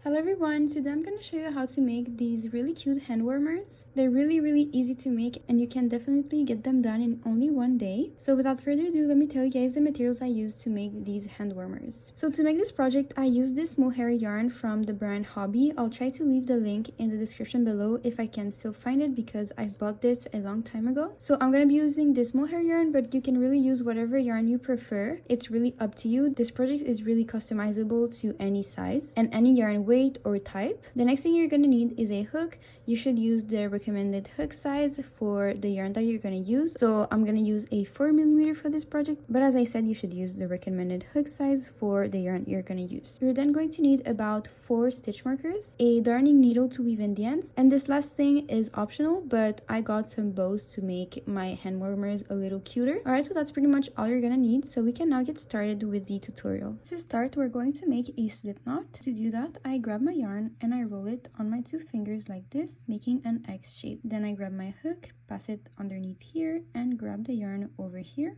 Hello everyone, today I'm going to show you how to make these really cute hand warmers. They're really easy to make and you can definitely get them done in only one day. So without further ado, let me tell you guys the materials I used to make these hand warmers. So to make this project, I used this mohair yarn from the brand Hobby. I'll try to leave the link in the description below if I can still find it because I've bought this a long time ago. So I'm going to be using this mohair yarn, but you can really use whatever yarn you prefer. It's really up to you. This project is really customizable to any size and any yarn weight or type. The next thing you're going to need is a hook. You should use the recommended hook size for the yarn that you're going to use. So I'm going to use a 4mm for this project, but as I said, you should use the recommended hook size for the yarn you're going to use. You're then going to need about 4 stitch markers, a darning needle to weave in the ends, and this last thing is optional, but I got some bows to make my hand warmers a little cuter. Alright, so that's pretty much all you're going to need. So we can now get started with the tutorial. To start, we're going to make a slip knot. To do that, I grab my yarn and I roll it on my 2 fingers like this, making an X shape. Then I grab my hook, pass it underneath here, and grab the yarn over here.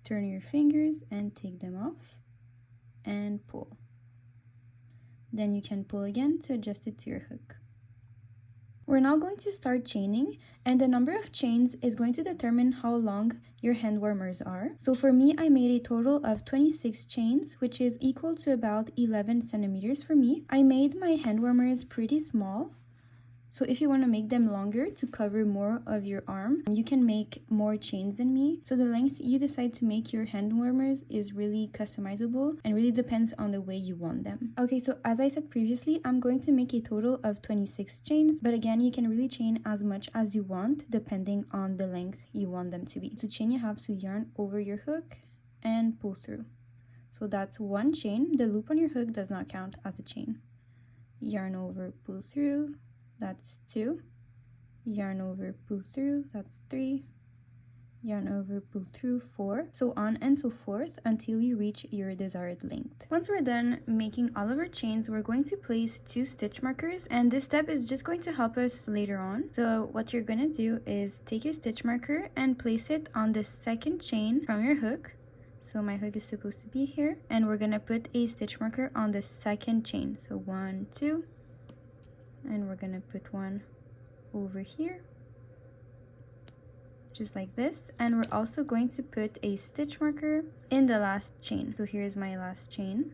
Turn your fingers and take them off and pull. Then you can pull again to adjust it to your hook. We're now going to start chaining, and the number of chains is going to determine how long your hand warmers are. So for me, I made a total of 26 chains, which is equal to about 11 centimeters for me. I made my hand warmers pretty small. So if you want to make them longer to cover more of your arm, you can make more chains than me. So the length you decide to make your hand warmers is really customizable and really depends on the way you want them. Okay, so as I said previously, I'm going to make a total of 26 chains, but again, you can really chain as much as you want depending on the length you want them to be. To chain, you have to yarn over your hook and pull through. So that's 1 chain. The loop on your hook does not count as a chain. Yarn over, pull through. That's 2. Yarn over, pull through. That's 3. Yarn over, pull through, 4. So on and so forth until you reach your desired length. Once we're done making all of our chains, we're going to place 2 stitch markers, and this step is just going to help us later on. So what you're going to do is take your stitch marker and place it on the second chain from your hook. So my hook is supposed to be here, and we're going to put a stitch marker on the second chain. So 1, 2. And we're gonna put one over here, just like this, and we're also going to put a stitch marker in the last chain. So here's my last chain,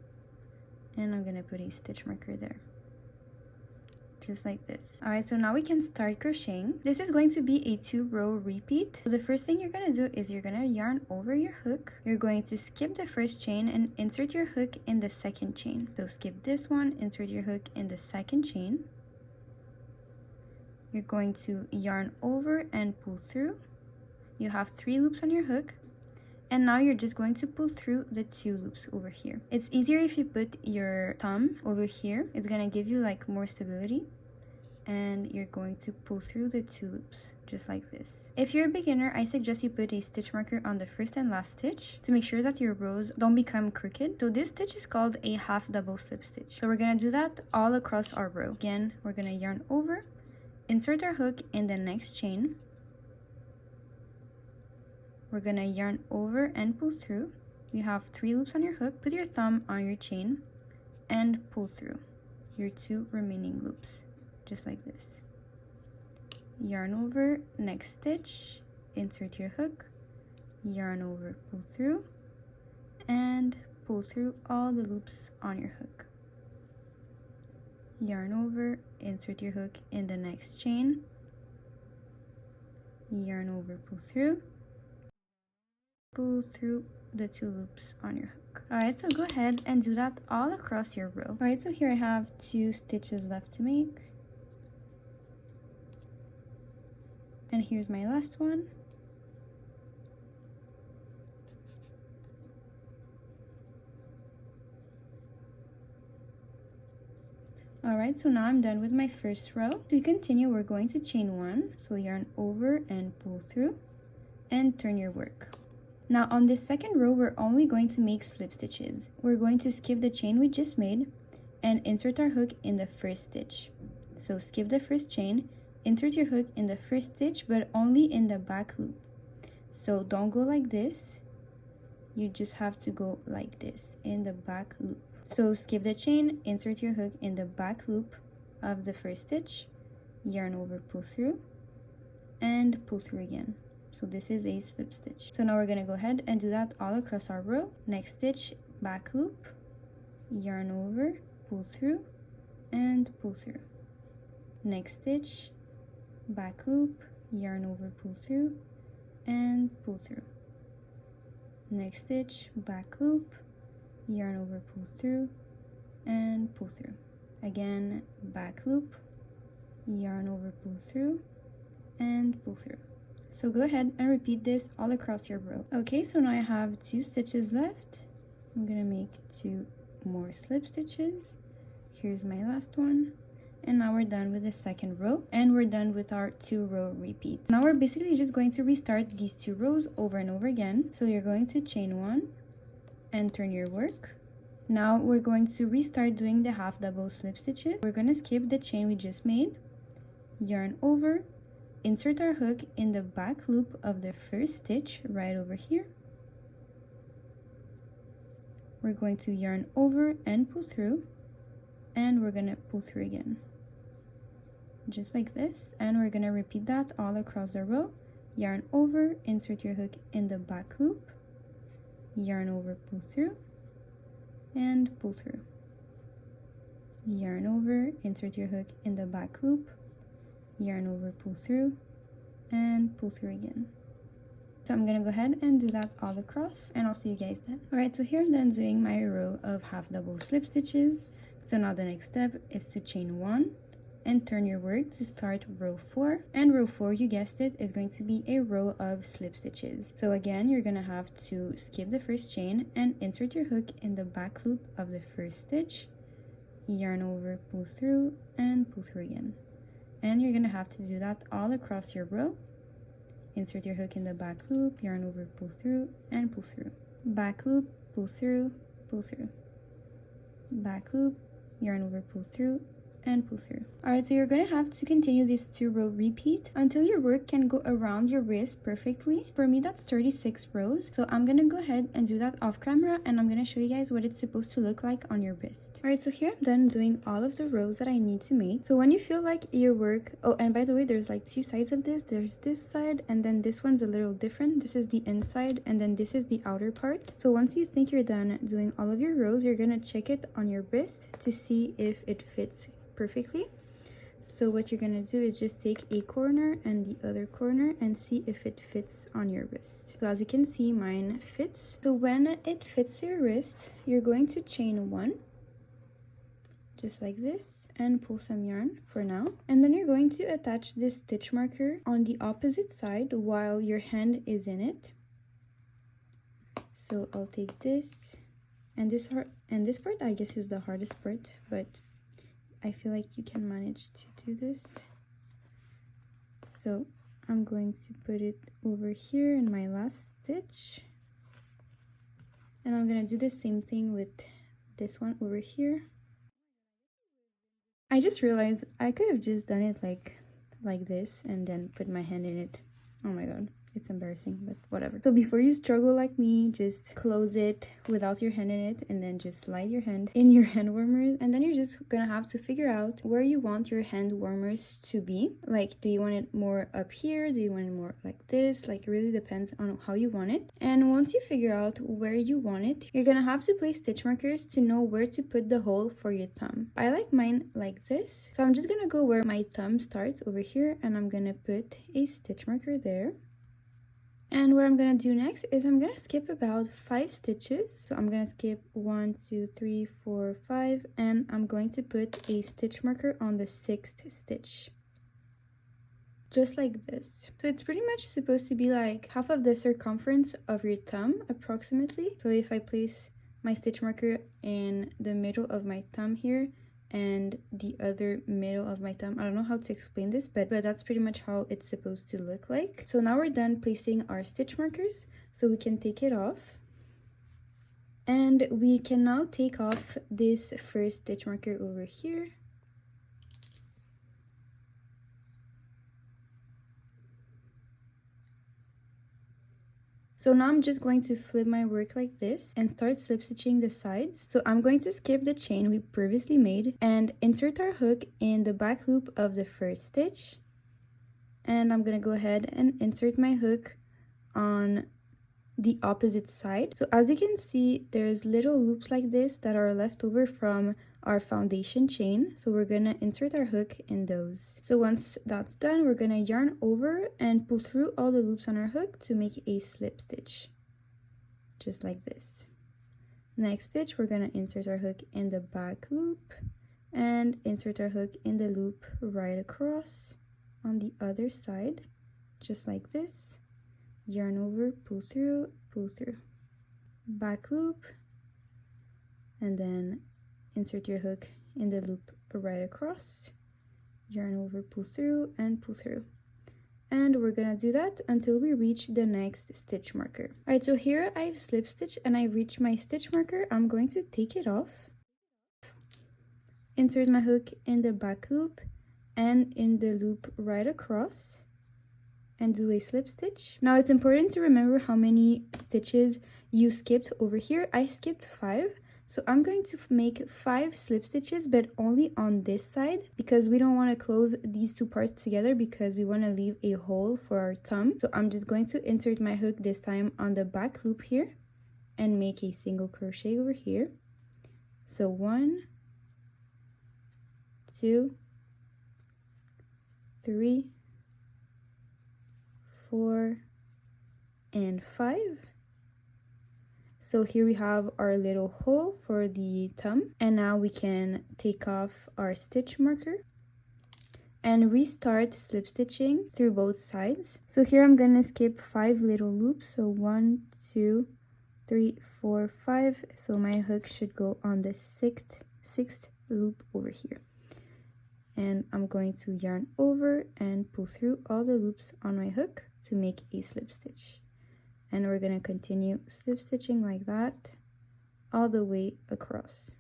and I'm gonna put a stitch marker there, just like this. All right, so now we can start crocheting. This is going to be a 2-row repeat. So the first thing you're gonna do is you're gonna yarn over your hook. You're going to skip the first chain and insert your hook in the second chain. So skip this one, insert your hook in the second chain. You're going to yarn over and pull through. You have 3 loops on your hook, and now you're just going to pull through the 2 loops over here. It's easier if you put your thumb over here. It's gonna give you like more stability, and you're going to pull through the 2 loops just like this. If you're a beginner, I suggest you put a stitch marker on the first and last stitch to make sure that your rows don't become crooked. So this stitch is called a half double slip stitch. So we're gonna do that all across our row. Again, we're gonna yarn over, insert our hook in the next chain. We're gonna yarn over and pull through. You have 3 loops on your hook. Put your thumb on your chain and pull through your 2 remaining loops, just like this. Yarn over, next stitch, insert your hook, yarn over, pull through, and pull through all the loops on your hook. Yarn over, insert your hook in the next chain, yarn over, pull through the 2 loops on your hook. Alright, so go ahead and do that all across your row. Alright, so here I have 2 stitches left to make, and here's my last one. Alright, so now I'm done with my first row. To continue, we're going to chain 1. So yarn over and pull through and turn your work. Now on this second row, we're only going to make slip stitches. We're going to skip the chain we just made and insert our hook in the first stitch. So skip the first chain, insert your hook in the first stitch, but only in the back loop. So don't go like this. You just have to go like this in the back loop. So skip the chain, insert your hook in the back loop of the first stitch, yarn over, pull through, and pull through again. So this is a slip stitch. So now we're gonna go ahead and do that all across our row. Next stitch, back loop, yarn over, pull through, and pull through. Next stitch, back loop, yarn over, pull through, and pull through. Next stitch, back loop, yarn over, pull through, and pull through. Again, back loop, yarn over, pull through, and pull through. So go ahead and repeat this all across your row. Okay, so now I have 2 stitches left. I'm gonna make 2 more slip stitches. Here's my last one. And now we're done with the second row, and we're done with our 2-row repeat. Now we're basically just going to restart these 2 rows over and over again. So you're going to chain 1 and turn your work. Now we're going to restart doing the half double slip stitches. We're going to skip the chain we just made, yarn over, insert our hook in the back loop of the first stitch right over here. We're going to yarn over and pull through, and we're going to pull through again, just like this. And we're going to repeat that all across the row. Yarn over, insert your hook in the back loop, yarn over, pull through, and pull through. Yarn over, insert your hook in the back loop, yarn over, pull through, and pull through again. So I'm gonna go ahead and do that all across, and I'll see you guys then. Alright, so here I'm done doing my row of half double slip stitches. So now the next step is to chain 1 and turn your work to start row 4. And row 4, you guessed it, is going to be a row of slip stitches. So again, you're gonna have to skip the first chain and insert your hook in the back loop of the first stitch, yarn over, pull through, and pull through again. And you're gonna have to do that all across your row. Insert your hook in the back loop, yarn over, pull through, and pull through. Back loop, pull through, pull through. Back loop, yarn over, pull through, and pull through. Alright, so you're gonna have to continue this 2-row repeat until your work can go around your wrist perfectly. For me, that's 36 rows. So I'm gonna go ahead and do that off camera, and I'm gonna show you guys what it's supposed to look like on your wrist. Alright, so here I'm done doing all of the rows that I need to make. So when you feel like your work, oh, and by the way, there's like 2 sides of this. There's this side, and then this one's a little different. This is the inside, and then this is the outer part. So once you think you're done doing all of your rows, you're gonna check it on your wrist to see if it fits perfectly. So what you're gonna do is just take a corner and the other corner and see if it fits on your wrist. So as you can see, mine fits. So when it fits your wrist, you're going to chain 1, just like this, and pull some yarn for now. And then you're going to attach this stitch marker on the opposite side while your hand is in it. So I'll take this, and this part I guess is the hardest part, but I feel like you can manage to do this. So I'm going to put it over here in my last stitch, and I'm gonna do the same thing with this one over here. I just realized I could have just done it like this and then put my hand in it. Oh my god, it's embarrassing, but whatever. So before you struggle like me, just close it without your hand in it, and then just slide your hand in your hand warmers, and then you're just gonna have to figure out where you want your hand warmers to be. Like, do you want it more up here? Do you want it more like this? Like, it really depends on how you want it. And once you figure out where you want it, you're gonna have to place stitch markers to know where to put the hole for your thumb. I like mine like this, so I'm just gonna go where my thumb starts over here, and I'm gonna put a stitch marker there. And what I'm gonna do next is I'm gonna skip about 5 stitches. So I'm gonna skip 1, 2, 3, 4, 5, and I'm going to put a stitch marker on the 6th stitch, just like this. So it's pretty much supposed to be like half of the circumference of your thumb approximately. So if I place my stitch marker in the middle of my thumb here and the other middle of my thumb, I don't know how to explain this, but that's pretty much how it's supposed to look like. So now we're done placing our stitch markers, so we can take it off, and we can now take off this first stitch marker over here. So now I'm just going to flip my work like this and start slip stitching the sides. So I'm going to skip the chain we previously made and insert our hook in the back loop of the first stitch. And I'm gonna go ahead and insert my hook on the opposite side. So as you can see, there's little loops like this that are left over from our foundation chain, so we're gonna insert our hook in those. So once that's done, we're gonna yarn over and pull through all the loops on our hook to make a slip stitch, just like this. Next stitch, we're gonna insert our hook in the back loop and insert our hook in the loop right across on the other side, just like this. Yarn over, pull through, back loop, and then insert your hook in the loop right across, yarn over, pull through, and pull through. And we're gonna do that until we reach the next stitch marker. Alright, so here I've slip stitched and I've reached my stitch marker. I'm going to take it off, insert my hook in the back loop and in the loop right across, and do a slip stitch. Now it's important to remember how many stitches you skipped over here. I skipped 5, so I'm going to make 5 slip stitches, but only on this side, because we don't want to close these two parts together, because we want to leave a hole for our thumb. So I'm just going to insert my hook this time on the back loop here and make a single crochet over here. So 1, 2, 3, 4, and 5. So here we have our little hole for the thumb, and now we can take off our stitch marker and restart slip stitching through both sides. So here I'm gonna skip 5 little loops, so 1, 2, 3, 4, 5. So my hook should go on the sixth loop over here. And I'm going to yarn over and pull through all the loops on my hook to make a slip stitch. And we're going to continue slip stitching like that all the way across.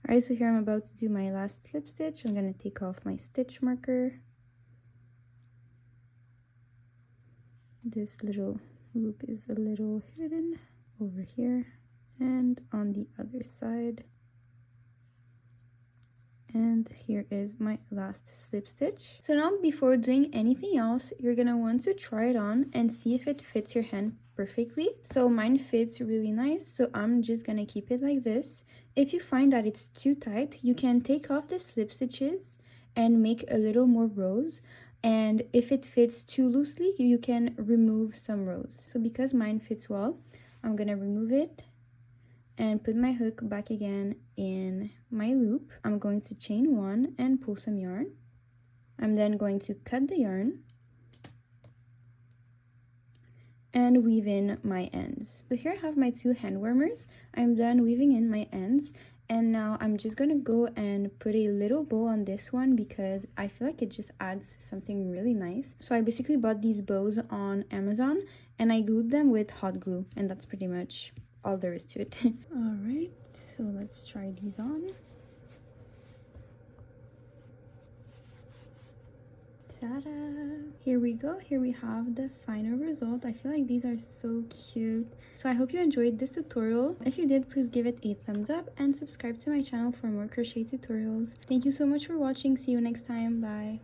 Alright, so here I'm about to do my last slip stitch. I'm going to take off my stitch marker. This little loop is a little hidden over here and on the other side. And here is my last slip stitch. So now before doing anything else, you're gonna want to try it on and see if it fits your hand perfectly. So mine fits really nice, so I'm just gonna keep it like this. If you find that it's too tight, you can take off the slip stitches and make a little more rows. And if it fits too loosely, you can remove some rows. So because mine fits well, I'm gonna remove it and put my hook back again in my loop. I'm going to chain 1 and pull some yarn. I'm then going to cut the yarn and weave in my ends. So here I have my 2 hand warmers. I'm done weaving in my ends, and now I'm just gonna go and put a little bow on this one because I feel like it just adds something really nice. So I basically bought these bows on Amazon and I glued them with hot glue, and that's pretty much all there is to it. All right, so let's try these on. Ta-da! Here we go. Here we have the final result. I feel like these are so cute. So I hope you enjoyed this tutorial. If you did, please give it a thumbs up and subscribe to my channel for more crochet tutorials. Thank you so much for watching. See you next time. Bye!